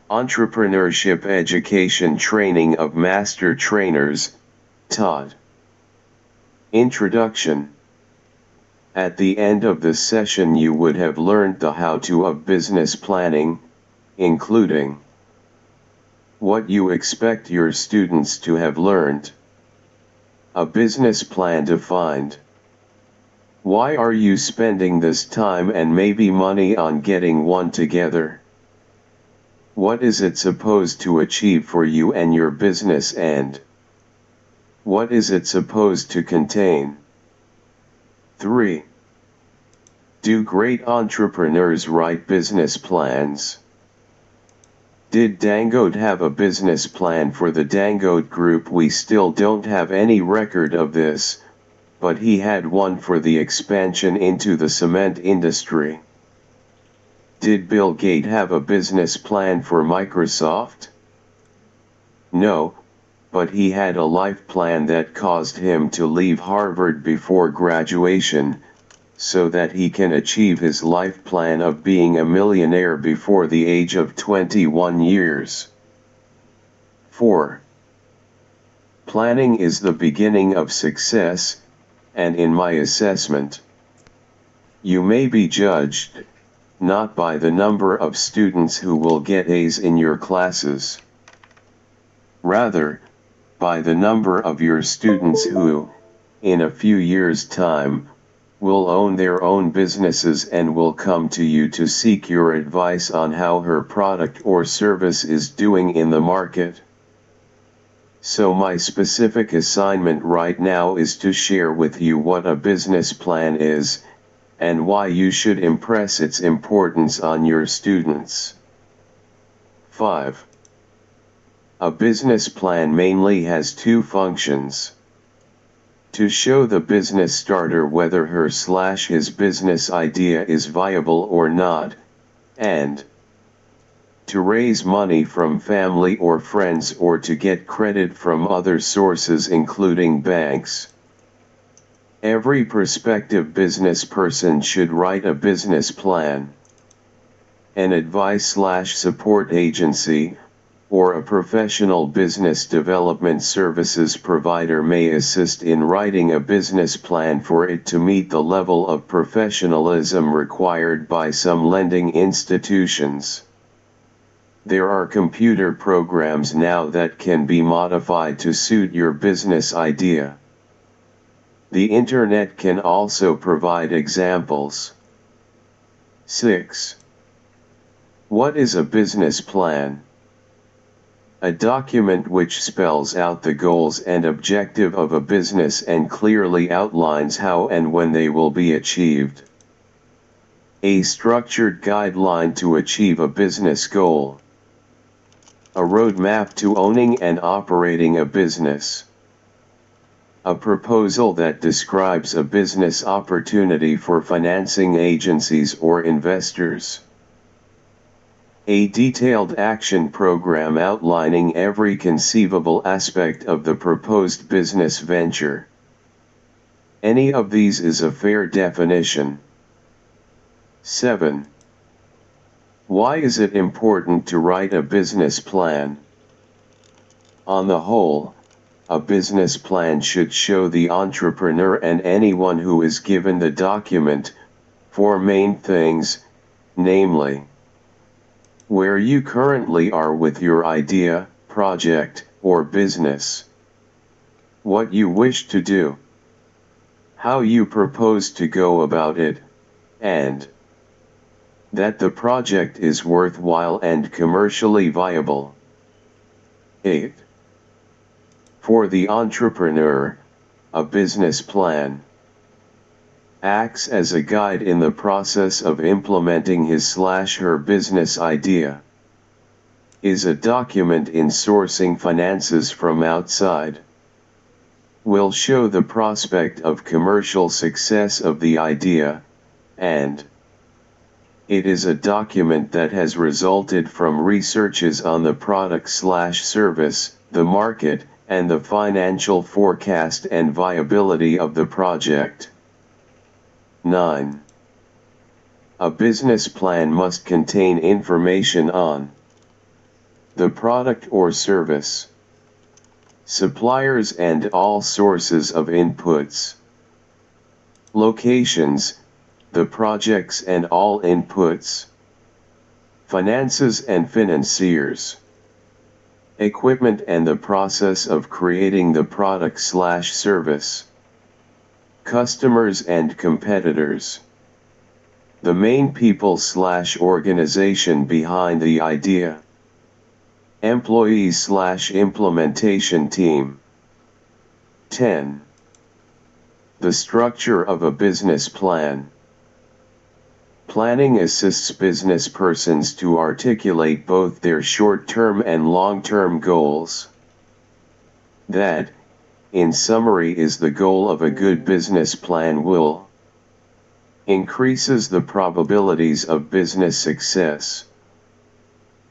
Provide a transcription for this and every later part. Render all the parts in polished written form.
Entrepreneurship Education Training of Master Trainers, Todd. Introduction. At the end of the session you would have learned the how-to of business planning, including what you expect your students to have learned. A business plan defined. Why are you spending this time and maybe money on getting one together? What is it supposed to achieve for you and your business, and what is it supposed to contain? 3. Do great entrepreneurs write business plans? Did Dangote have a business plan for the Dangote Group? We still don't have any record of this, but he had one for the expansion into the cement industry. Did Bill Gates have a business plan for Microsoft? No, but he had a life plan that caused him to leave Harvard before graduation, so that he can achieve his life plan of being a millionaire before the age of 21 years. 4. Planning is the beginning of success, and in my assessment, you may be judged not by the number of students who will get A's in your classes. Rather, by the number of your students who, in a few years' time, will own their own businesses and will come to you to seek your advice on how her product or service is doing in the market. So my specific assignment right now is to share with you what a business plan is, and why you should impress its importance on your students. 5. A business plan mainly has two functions. To show the business starter whether her/his business idea is viable or not, and to raise money from family or friends or to get credit from other sources including banks. Every prospective business person should write a business plan. An advice/support agency, or a professional business development services provider may assist in writing a business plan for it to meet the level of professionalism required by some lending institutions. There are computer programs now that can be modified to suit your business idea. The internet can also provide examples. 6. What is a business plan? A document which spells out the goals and objective of a business and clearly outlines how and when they will be achieved. A structured guideline to achieve a business goal. A roadmap to owning and operating a business. A proposal that describes a business opportunity for financing agencies or investors. A detailed action program outlining every conceivable aspect of the proposed business venture. Any of these is a fair definition. 7. Why is it important to write a business plan? On the whole, a business plan should show the entrepreneur and anyone who is given the document, four main things, namely, where you currently are with your idea, project, or business, what you wish to do, how you propose to go about it, and that the project is worthwhile and commercially viable. 8. For the entrepreneur, a business plan acts as a guide in the process of implementing his/her business idea, is a document in sourcing finances from outside, will show the prospect of commercial success of the idea, and it is a document that has resulted from researches on the product/service, the market, and the financial forecast and viability of the project. 9. A business plan must contain information on the product or service, suppliers and all sources of inputs, locations, the projects and all inputs, finances and financiers, equipment and the process of creating the product/service, customers and competitors, the main people/organization behind the idea, employees/implementation team. 10. The structure of a business plan. Planning assists business persons to articulate both their short-term and long-term goals. That, in summary, is the goal of a good business plan. Will increases the probabilities of business success,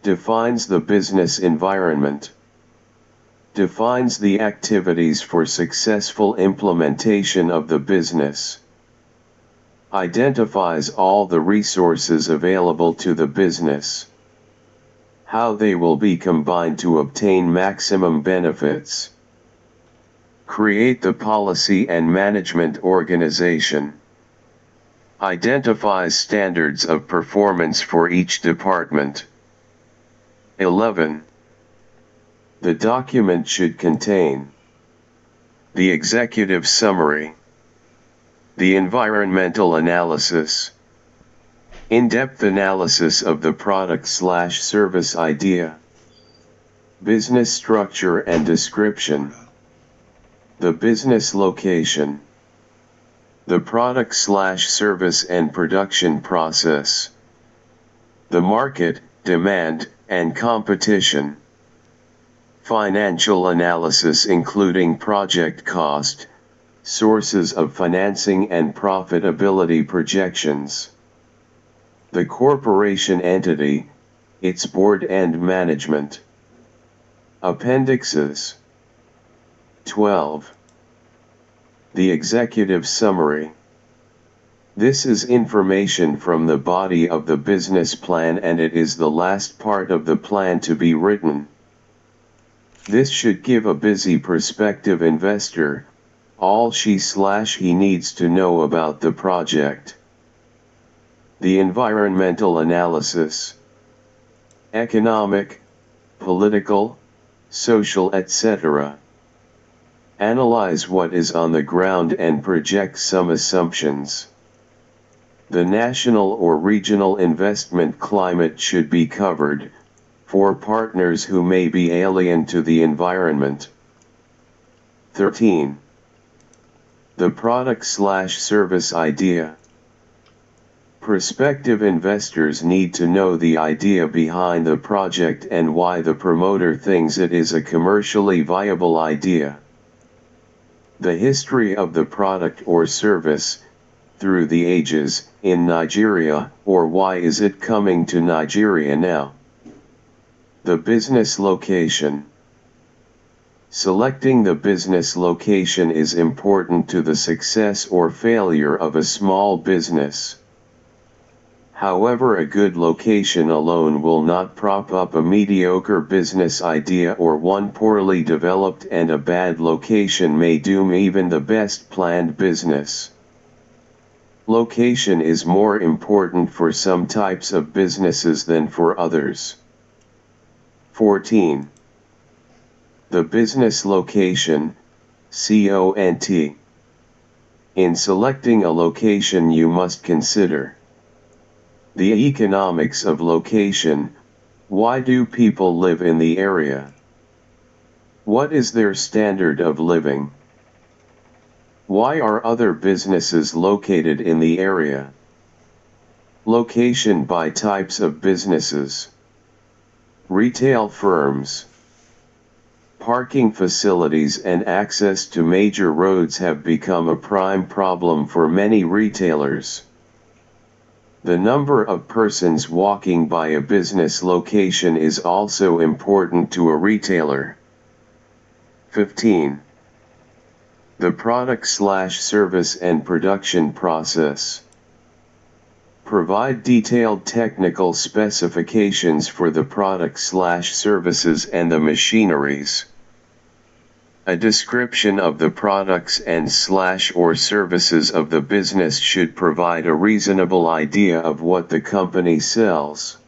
defines the business environment, defines the activities for successful implementation of the business, identifies all the resources available to the business, how they will be combined to obtain maximum benefits, create the policy and management organization, identifies standards of performance for each department. 11. The document should contain the executive summary, the environmental analysis, in-depth analysis of the product/service idea, business structure and description, the business location, the product/service and production process, the market, demand, and competition, financial analysis including project cost, sources of financing and profitability projections, the corporation entity, its board and management. Appendixes. 12. The executive summary. This is information from the body of the business plan and it is the last part of the plan to be written. This should give a busy prospective investor all she/he needs to know about the project. The environmental analysis. Economic, political, social, etc. Analyze what is on the ground and project some assumptions. The national or regional investment climate should be covered, for partners who may be alien to the environment. 13. The product/service idea. Prospective investors need to know the idea behind the project and why the promoter thinks it is a commercially viable idea. The history of the product or service, through the ages, in Nigeria, or why is it coming to Nigeria now? The business location. Selecting the business location is important to the success or failure of a small business. However, a good location alone will not prop up a mediocre business idea, or one poorly developed and a bad location may doom even the best planned business. Location is more important for some types of businesses than for others. 14. The business location, CONT. In selecting a location you must consider the economics of location. Why do people live in the area? What is their standard of living? Why are other businesses located in the area? Location by types of businesses. Retail firms. Parking facilities and access to major roads have become a prime problem for many retailers. The number of persons walking by a business location is also important to a retailer. 15. The product/service and production process. Provide detailed technical specifications for the product/services and the machineries. A description of the products and/or services of the business should provide a reasonable idea of what the company sells.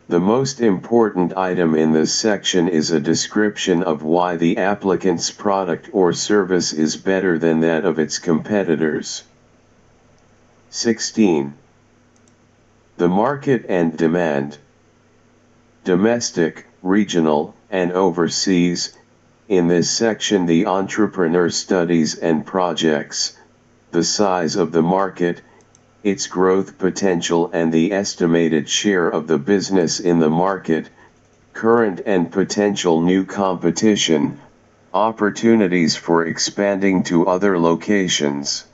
The most important item in this section is a description of why the applicant's product or service is better than that of its competitors. 16. The market and demand. Domestic, regional, and overseas. In this section, the entrepreneur studies and projects the size of the market, its growth potential, and the estimated share of the business in the market, current and potential new competition, opportunities for expanding to other locations.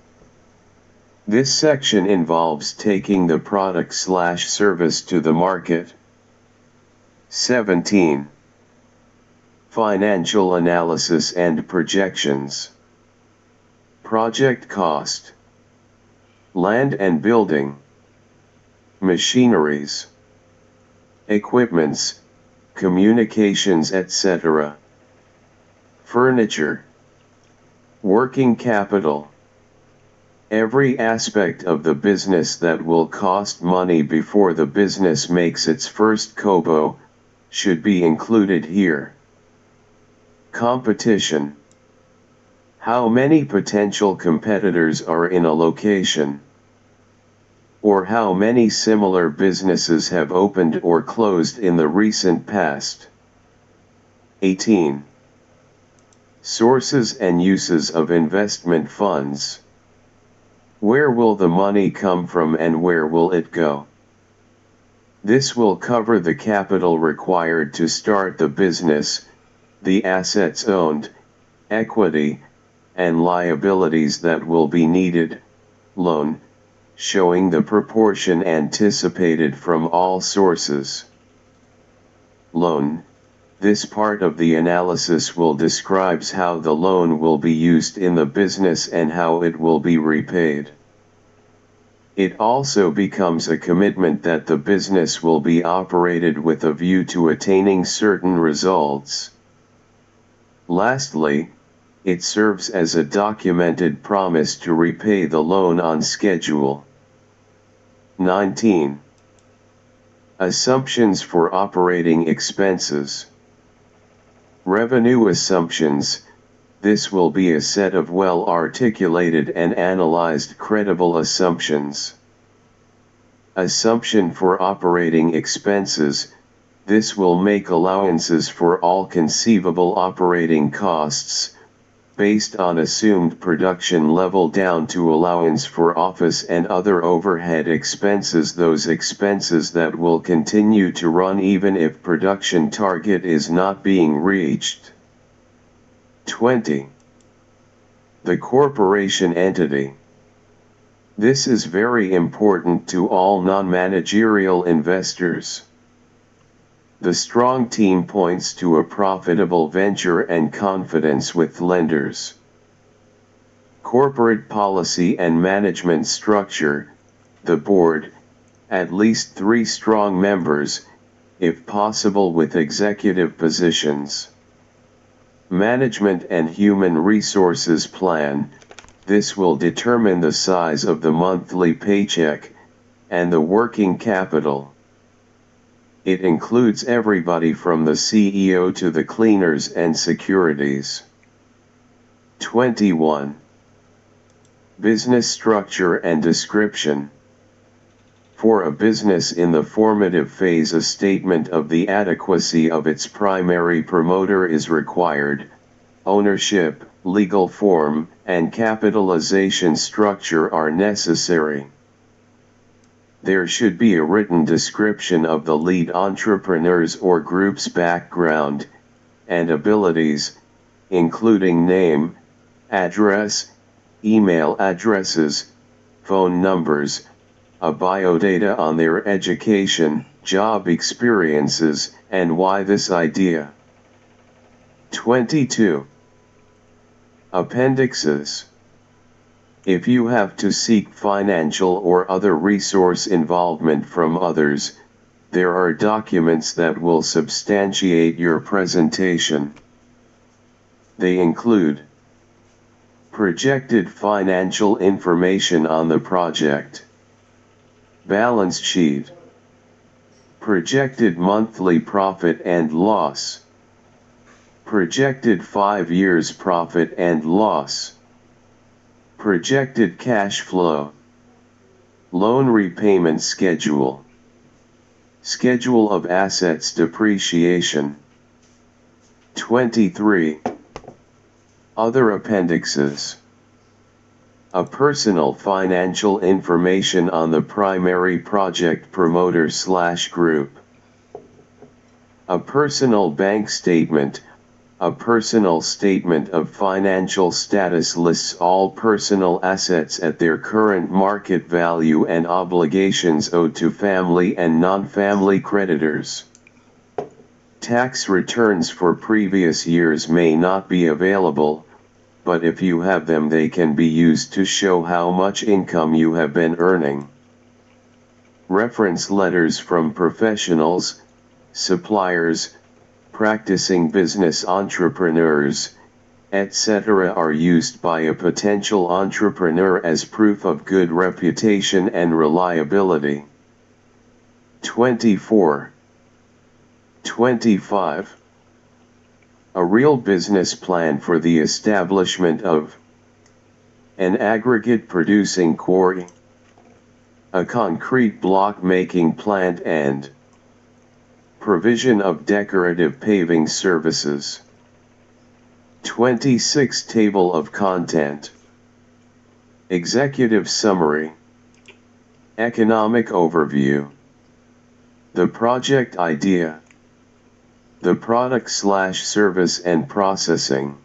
This section involves taking the product/service to the market. 17. Financial analysis and projections. Project cost. Land and building. Machineries. Equipments, communications, etc. Furniture. Working capital. Every aspect of the business that will cost money before the business makes its first kobo should be included here. Competition. How many potential competitors are in a location? Or how many similar businesses have opened or closed in the recent past? 18. Sources and uses of investment funds. Where will the money come from and where will it go? This will cover the capital required to start the business, the assets owned, equity, and liabilities that will be needed, loan, showing the proportion anticipated from all sources. Loan. This part of the analysis will describe how the loan will be used in the business and how it will be repaid. It also becomes a commitment that the business will be operated with a view to attaining certain results. Lastly, it serves as a documented promise to repay the loan on schedule. 19. Assumptions for operating expenses. Revenue assumptions. This will be a set of well-articulated and analyzed credible assumptions. Assumption for operating expenses. This will make allowances for all conceivable operating costs, based on assumed production level down to allowance for office and other overhead expenses, those expenses that will continue to run even if production target is not being reached. 20. The corporation entity. This is very important to all non-managerial investors. The strong team points to a profitable venture and confidence with lenders. Corporate policy and management structure. The board, at least 3 strong members, if possible with executive positions. Management and human resources plan. This will determine the size of the monthly paycheck and the working capital. It includes everybody from the CEO to the cleaners and securities. 21. Business structure and description. For a business in the formative phase, a statement of the adequacy of its primary promoter is required. Ownership, legal form, and capitalization structure are necessary. There should be a written description of the lead entrepreneur's or group's background and abilities, including name, address, email addresses, phone numbers, a biodata on their education, job experiences, and why this idea. 22. Appendixes. If you have to seek financial or other resource involvement from others, there are documents that will substantiate your presentation. They include projected financial information on the project, balance sheet, projected monthly profit and loss, projected 5 years profit and loss, projected cash flow, loan repayment schedule, schedule of assets depreciation. 23. Other appendixes. A personal financial information on the primary project promoter/group. A personal bank statement. A personal statement of financial status lists all personal assets at their current market value and obligations owed to family and non-family creditors. Tax returns for previous years may not be available, but if you have them they can be used to show how much income you have been earning. Reference letters from professionals, suppliers, practicing business entrepreneurs, etc. are used by a potential entrepreneur as proof of good reputation and reliability. 24. 25. A real business plan for the establishment of an aggregate producing quarry, a concrete block making plant and provision of decorative paving services. 26. Table of content. Executive summary. Economic overview. The project idea. The product/service and processing.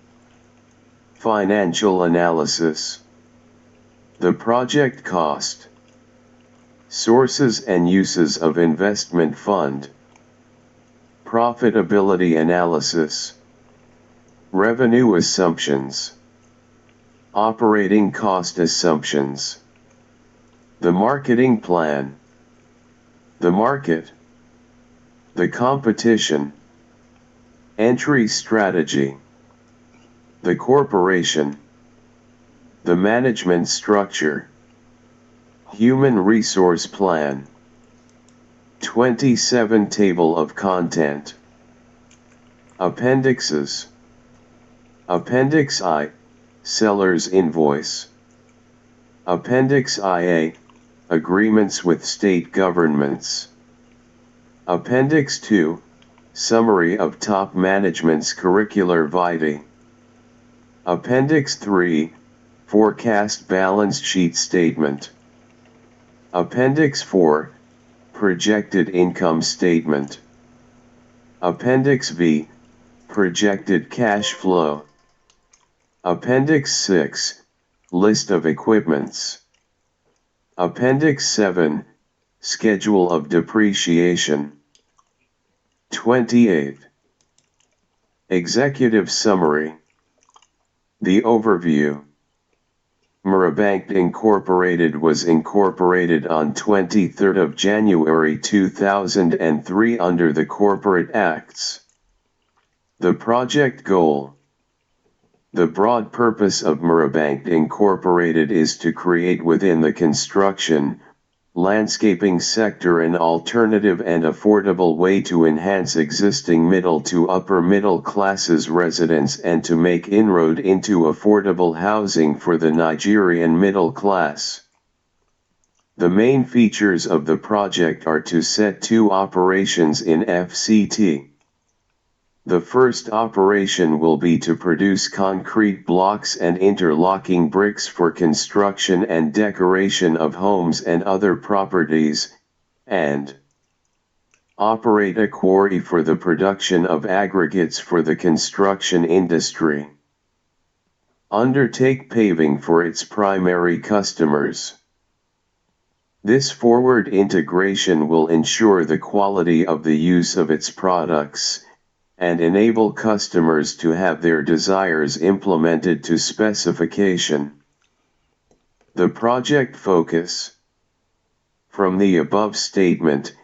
Financial analysis. The project cost. Sources and uses of investment fund. Profitability analysis. Revenue assumptions. Operating cost assumptions. The marketing plan. The market. The competition. Entry strategy. The corporation. The management structure. Human resource plan. 27. Table of content. Appendixes. Appendix I, Seller's Invoice. Appendix IA, Agreements with State Governments. Appendix II, Summary of Top Management's Curricular Vitae. Appendix III, Forecast Balance Sheet Statement. Appendix IV, Projected Income Statement. Appendix V, Projected Cash Flow. Appendix VI, List of Equipments. Appendix 7, Schedule of Depreciation. 28. Executive Summary. The Overview. Mirabank Incorporated was incorporated on 23 January 2003 under the Corporate Acts. The project goal. The broad purpose of Mirabank Incorporated is to create within the construction, landscaping sector an alternative and affordable way to enhance existing middle to upper middle classes residents and to make inroad into affordable housing for the Nigerian middle class. The main features of the project are to set 2 operations in FCT. The first operation will be to produce concrete blocks and interlocking bricks for construction and decoration of homes and other properties, and operate a quarry for the production of aggregates for the construction industry. Undertake paving for its primary customers. This forward integration will ensure the quality of the use of its products, and enable customers to have their desires implemented to specification. The project focus. From the above statement,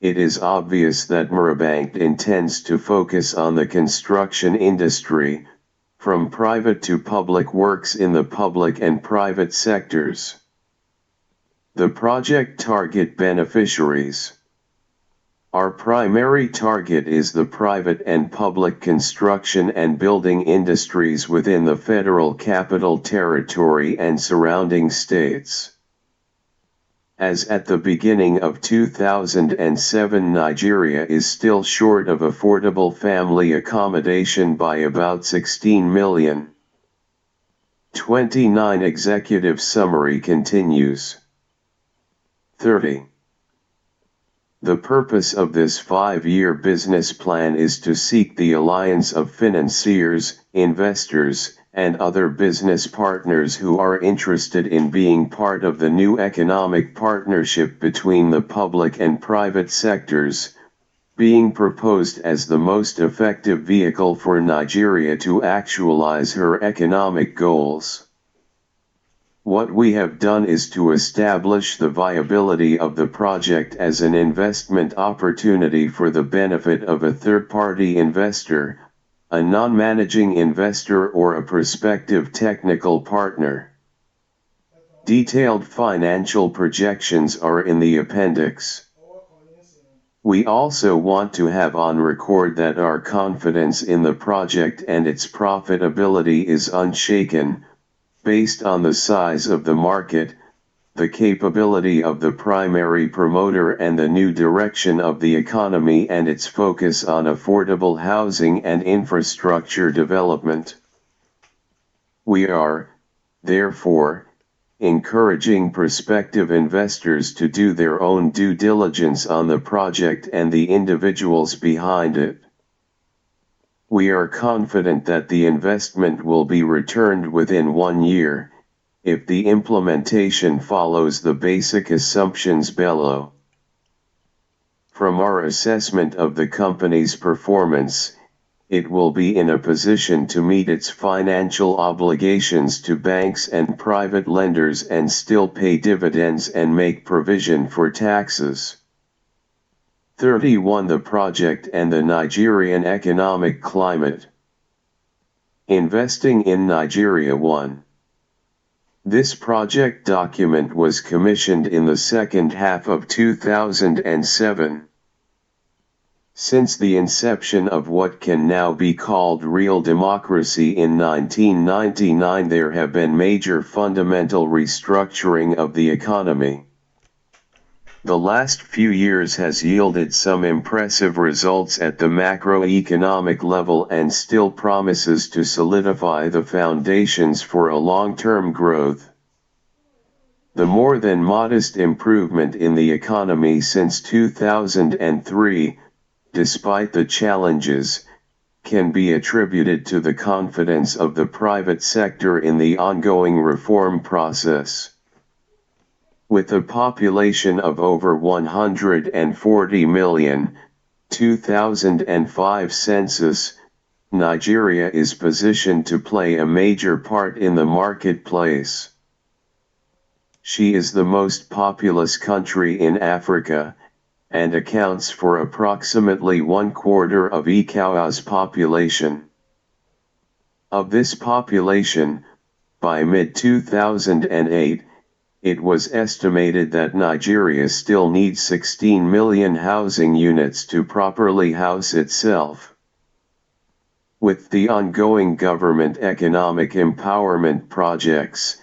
it is obvious that Mirabank intends to focus on the construction industry, from private to public works in the public and private sectors. The project target beneficiaries. Our primary target is the private and public construction and building industries within the Federal Capital Territory and surrounding states. As at the beginning of 2007, Nigeria is still short of affordable family accommodation by about 16 million. 29 Executive Summary continues. 30. The purpose of this 5-year business plan is to seek the alliance of financiers, investors, and other business partners who are interested in being part of the new economic partnership between the public and private sectors, being proposed as the most effective vehicle for Nigeria to actualize her economic goals. What we have done is to establish the viability of the project as an investment opportunity for the benefit of a third-party investor, a non-managing investor, or a prospective technical partner. Detailed financial projections are in the appendix. We also want to have on record that our confidence in the project and its profitability is unshaken, based on the size of the market, the capability of the primary promoter, and the new direction of the economy and its focus on affordable housing and infrastructure development. We are, therefore, encouraging prospective investors to do their own due diligence on the project and the individuals behind it. We are confident that the investment will be returned within 1 year, if the implementation follows the basic assumptions below. From our assessment of the company's performance, it will be in a position to meet its financial obligations to banks and private lenders and still pay dividends and make provision for taxes. 31. The project and the Nigerian economic climate. Investing in Nigeria 1. This project document was commissioned in the second half of 2007. Since the inception of what can now be called real democracy in 1999, there have been major fundamental restructuring of the economy. The last few years has yielded some impressive results at the macroeconomic level and still promises to solidify the foundations for a long-term growth. The more than modest improvement in the economy since 2003, despite the challenges, can be attributed to the confidence of the private sector in the ongoing reform process. With a population of over 140 million, 2005 census, Nigeria is positioned to play a major part in the marketplace. She is the most populous country in Africa, and accounts for approximately 1/4 of ECOWAS population. Of this population, by mid-2008, it was estimated that Nigeria still needs 16 million housing units to properly house itself. With the ongoing government economic empowerment projects,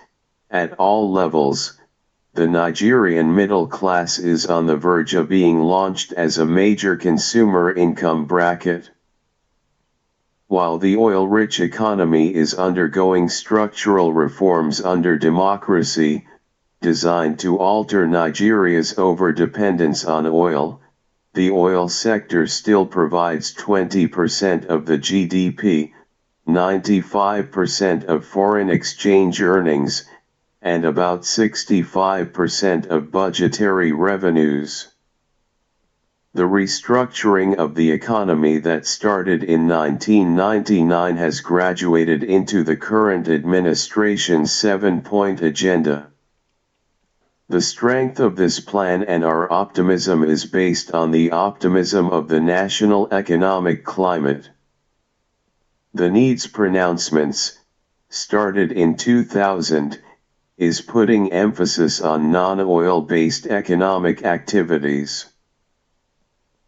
at all levels, the Nigerian middle class is on the verge of being launched as a major consumer income bracket. While the oil-rich economy is undergoing structural reforms under democracy, designed to alter Nigeria's overdependence on oil, the oil sector still provides 20% of the GDP, 95% of foreign exchange earnings, and about 65% of budgetary revenues. The restructuring of the economy that started in 1999 has graduated into the current administration's 7-point agenda. The strength of this plan and our optimism is based on the optimism of the national economic climate. The needs pronouncements, started in 2000, is putting emphasis on non-oil-based economic activities.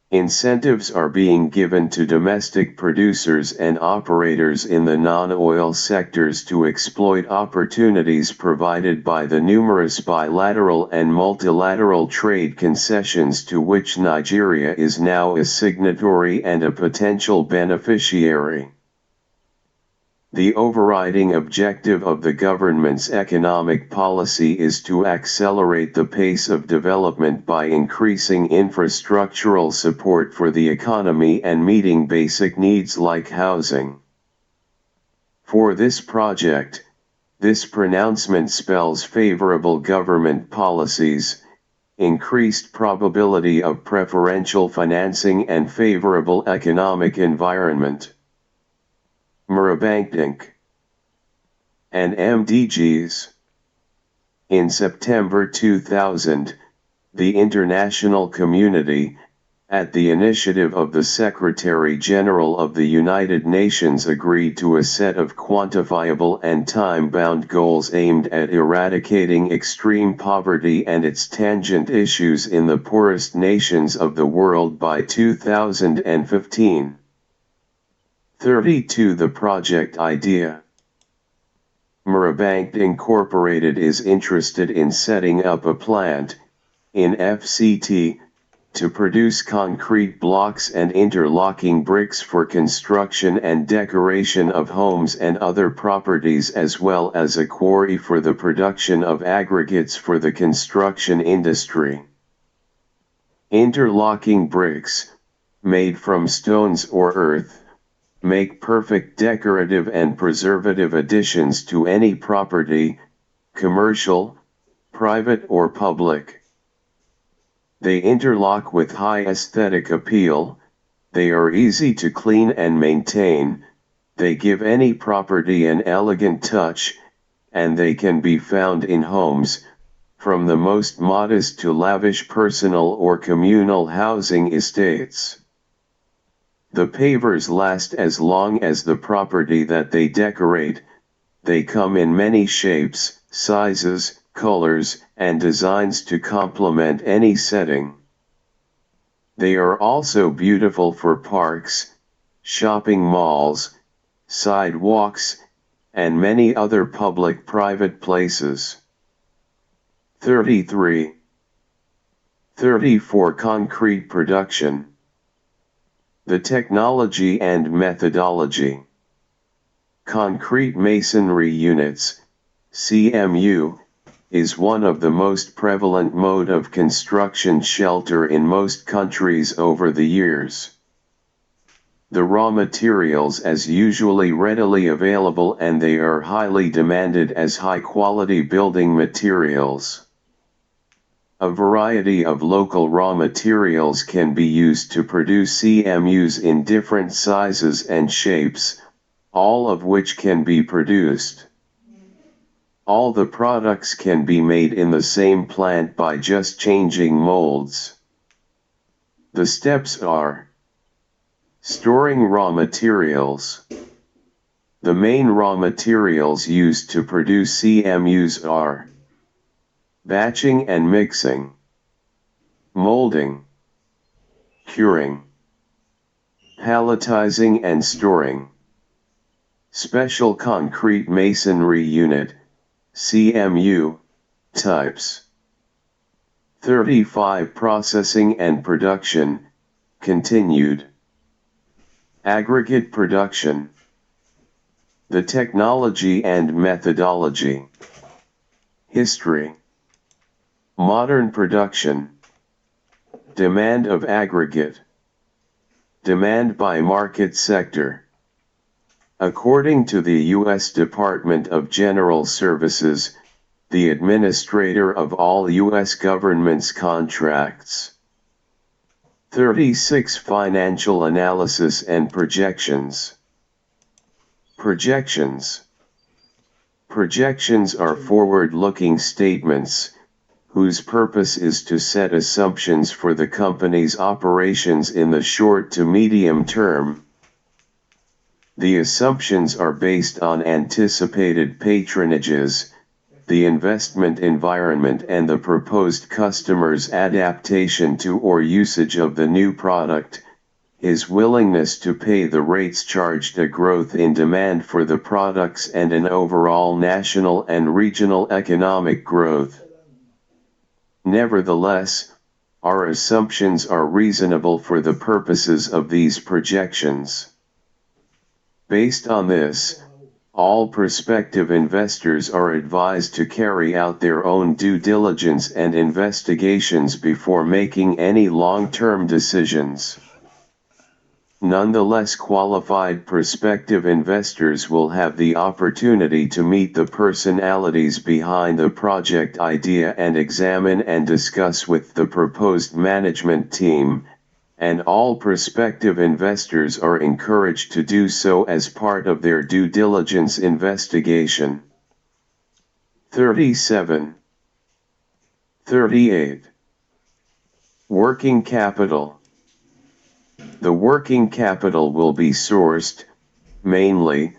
Incentives are being given to domestic producers and operators in the non-oil sectors to exploit opportunities provided by the numerous bilateral and multilateral trade concessions to which Nigeria is now a signatory and a potential beneficiary. The overriding objective of the government's economic policy is to accelerate the pace of development by increasing infrastructural support for the economy and meeting basic needs like housing. For this project, this pronouncement spells favorable government policies, increased probability of preferential financing and favorable economic environment. Murabankdink and MDGs. In September 2000, the international community, at the initiative of the Secretary-General of the United Nations, agreed to a set of quantifiable and time-bound goals aimed at eradicating extreme poverty and its tangent issues in the poorest nations of the world by 2015. 32. The project idea. Murabank Incorporated is interested in setting up a plant, in FCT, to produce concrete blocks and interlocking bricks for construction and decoration of homes and other properties, as well as a quarry for the production of aggregates for the construction industry. Interlocking bricks, made from stones or earth, make perfect decorative and preservative additions to any property, commercial, private or public. They interlock with high aesthetic appeal, they are easy to clean and maintain, they give any property an elegant touch, and they can be found in homes, from the most modest to lavish personal or communal housing estates. The pavers last as long as the property that they decorate. They come in many shapes, sizes, colors, and designs to complement any setting. They are also beautiful for parks, shopping malls, sidewalks, and many other public-private places. 33. 34. Concrete production. The technology and methodology. Concrete masonry units, CMU, is one of the most prevalent mode of construction shelter in most countries over the years. The raw materials as usually readily available, and they are highly demanded as high-quality building materials. A variety of local raw materials can be used to produce CMUs in different sizes and shapes, all of which can be produced. All the products can be made in the same plant by just changing molds. The steps are: storing raw materials. The main raw materials used to produce CMUs are batching and mixing, molding, curing, palletizing and storing. Special concrete masonry unit, CMU, types. 35. Processing and production, continued. Aggregate production. The technology and methodology. History. Modern production. Demand of aggregate. Demand by market sector. According to the U.S. Department of General Services, the administrator of all U.S. government's contracts. 36. Financial analysis and projections. Projections. Projections are forward-looking statements, whose purpose is to set assumptions for the company's operations in the short to medium term. The assumptions are based on anticipated patronages, the investment environment and the proposed customer's adaptation to or usage of the new product, his willingness to pay the rates charged, a growth in demand for the products and an overall national and regional economic growth. Nevertheless, our assumptions are reasonable for the purposes of these projections. Based on this, all prospective investors are advised to carry out their own due diligence and investigations before making any long-term decisions. Nonetheless, qualified prospective investors will have the opportunity to meet the personalities behind the project idea and examine and discuss with the proposed management team, and all prospective investors are encouraged to do so as part of their due diligence investigation. 37. 38. Working capital. The working capital will be sourced, mainly,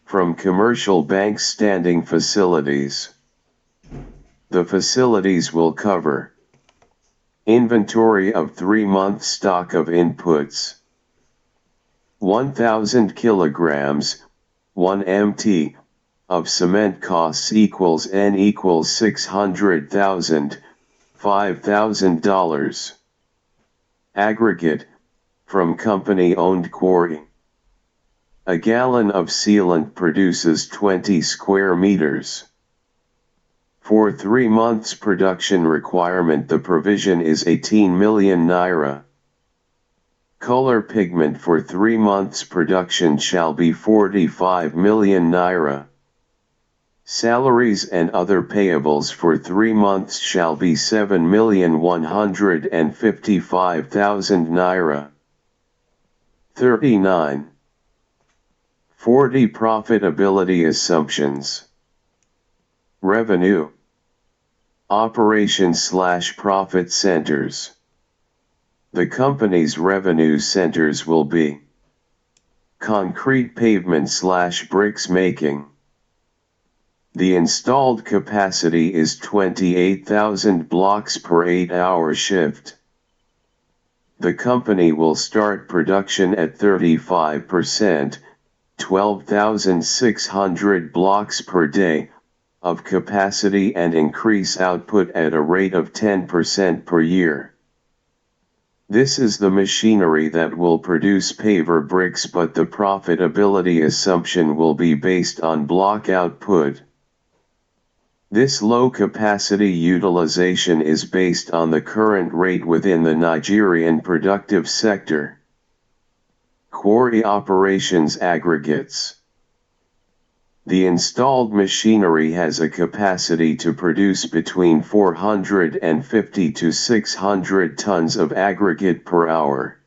from commercial banks' standing facilities. The facilities will cover inventory of 3-month stock of inputs, 1,000 kilograms, 1 mt, of cement costs equals N equals $600,000, $5,000. Aggregate, from company-owned quarry. A gallon of sealant produces 20 square meters. For 3 months production requirement, the provision is 18 million naira. Color pigment for 3 months production shall be 45 million naira. Salaries and other payables for 3 months shall be 7,155,000 naira. 39. 40 Profitability assumptions. Revenue. Operation/profit centers. The company's revenue centers will be concrete pavement/bricks making. The installed capacity is 28,000 blocks per 8-hour shift. The company will start production at 35%, 12,600 blocks per day, of capacity and increase output at a rate of 10% per year. This is the machinery that will produce paver bricks, but the profitability assumption will be based on block output. This low capacity utilization is based on the current rate within the Nigerian productive sector. Quarry operations aggregates. The installed machinery has a capacity to produce between 450 to 600 tons of aggregate per hour.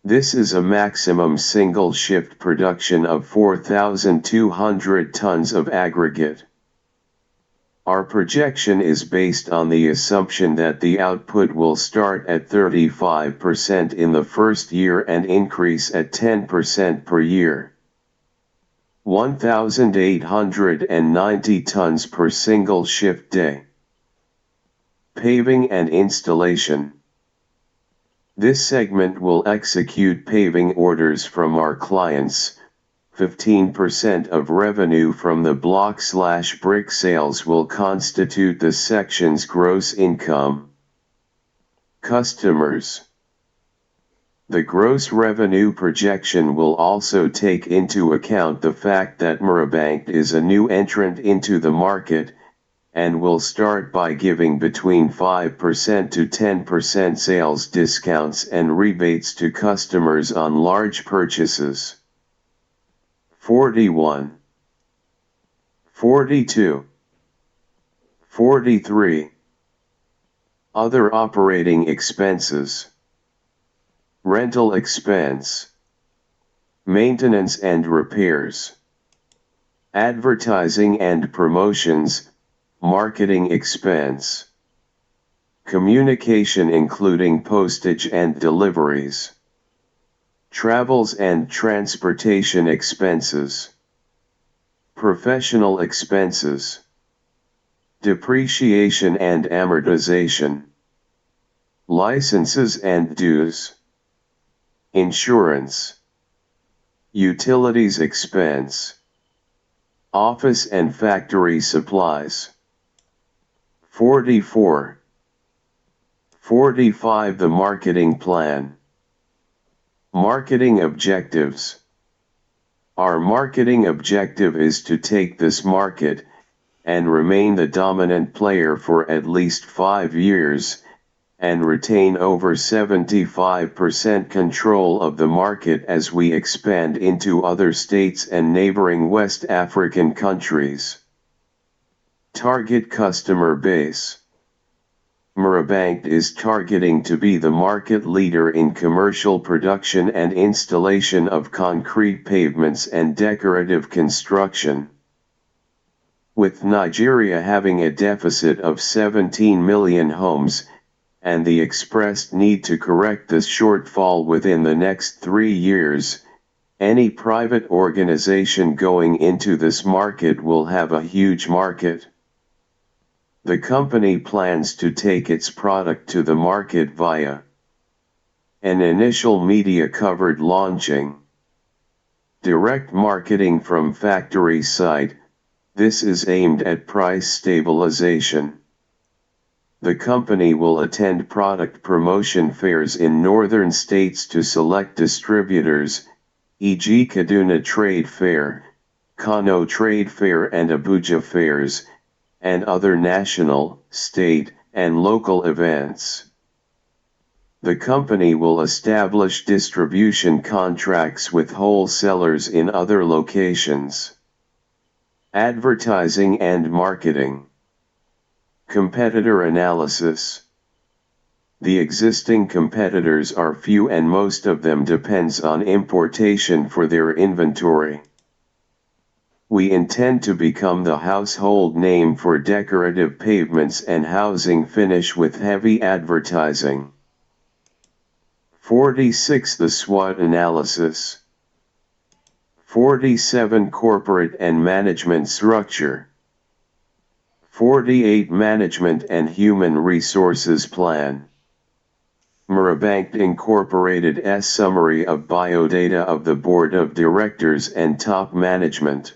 This is a maximum single shift production of 4,200 tons of aggregate. Our projection is based on the assumption that the output will start at 35% in the first year and increase at 10% per year. 1,890 tons per single shift day. Paving and installation. This segment will execute paving orders from our clients. 15% of revenue from the block/brick sales will constitute the section's gross income. Customers. The gross revenue projection will also take into account the fact that Mirabank is a new entrant into the market, and will start by giving between 5% to 10% sales discounts and rebates to customers on large purchases. 41. 42. 43. Other operating expenses. Rental expense. Maintenance and repairs. Advertising and promotions, marketing expense. communication including postage and deliveries, travels and transportation expenses, professional expenses, depreciation and amortization, licenses and dues, insurance, utilities expense, office and factory supplies. 44. 45. The marketing plan. Marketing objectives. Our marketing objective is to take this market and remain the dominant player for at least 5 years, and retain over 75% control of the market as we expand into other states and neighboring West African countries. Target customer base. Mirabank is targeting to be the market leader in commercial production and installation of concrete pavements and decorative construction. With Nigeria having a deficit of 17 million homes, and the expressed need to correct this shortfall within the next 3 years, any private organization going into this market will have a huge market. The company plans to take its product to the market via an initial media-covered launching, direct marketing from factory site. This is aimed at price stabilization. The company will attend product promotion fairs in northern states to select distributors, e.g. Kaduna Trade Fair, Kano Trade Fair and Abuja Fairs, and other national, state, and local events. The company will establish distribution contracts with wholesalers in other locations. Advertising and marketing. Competitor analysis. The existing competitors are few and most of them depends on importation for their inventory. We intend to become the household name for decorative pavements and housing finish with heavy advertising. 46. The SWOT analysis. 47. Corporate and management structure. 48. Management and human resources plan. Mirabank Incorporated's summary of biodata of the board of directors and top management.